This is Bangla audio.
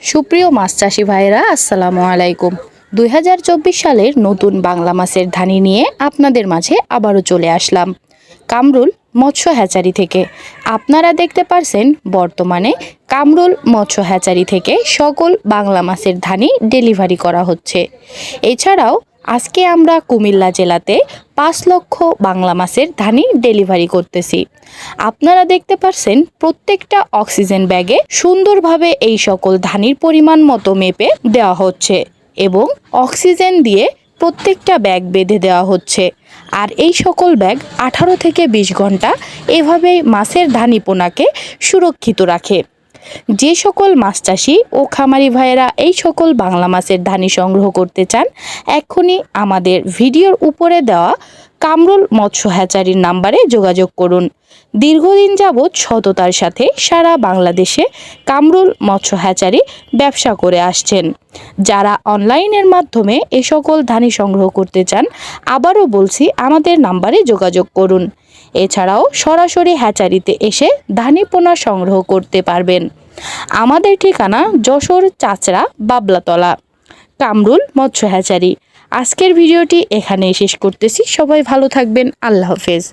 সুপ্রিয় মাছ চাষি ভাইরা আসসালামু আলাইকুম। ২০২৪ সালের নতুন বাংলা মাছের ধানি নিয়ে আপনাদের মাঝে আবারও চলে আসলাম কামরুল মৎস্য হ্যাচারি থেকে। আপনারা দেখতে পারছেন বর্তমানে কামরুল মৎস্য হ্যাচারি থেকে সকল বাংলা মাছের ধানি ডেলিভারি করা হচ্ছে। এছাড়াও আজকে আমরা কুমিল্লা জেলাতে ৫ লক্ষ বাংলা মাছের ধানি ডেলিভারি করতেছি। আপনারা দেখতে পাচ্ছেন প্রত্যেকটা অক্সিজেন ব্যাগে সুন্দরভাবে এই সকল ধানির পরিমাণ মতো মেপে দেওয়া হচ্ছে এবং অক্সিজেন দিয়ে প্রত্যেকটা ব্যাগ বেঁধে দেওয়া হচ্ছে। আর এই সকল ব্যাগ 18 থেকে 20 ঘন্টা এভাবেই মাছের ধানি পোনাকে সুরক্ষিত রাখে। যে সকল মাছ চাষি ও খামারি ভাইয়েরা এই সকল বাংলা মাছের ধানি সংগ্রহ করতে চান, এক্ষুনি আমাদের ভিডিওর উপরে দেওয়া কামরুল মৎস্য হ্যাচারির নাম্বারে যোগাযোগ করুন। দীর্ঘদিন যাবৎ সততার সাথে সারা বাংলাদেশে কামরুল মৎস্য হ্যাচারি ব্যবসা করে আসছেন। যারা অনলাইনের মাধ্যমে এ সকল ধানি সংগ্রহ করতে চান, আবারও বলছি আমাদের নাম্বারে যোগাযোগ করুন। এছাড়াও সরাসরি হ্যাচারিতে এসে ধানি পোনা সংগ্রহ করতে পারবেন। আমাদের ঠিকানা যশোর চাচড়া বাবলাতলা, কামরুল মৎস্য হ্যাচারি। আজকের ভিডিওটি এখানেই শেষ করতেছি। সবাই ভালো থাকবেন। আল্লাহ হাফেজ।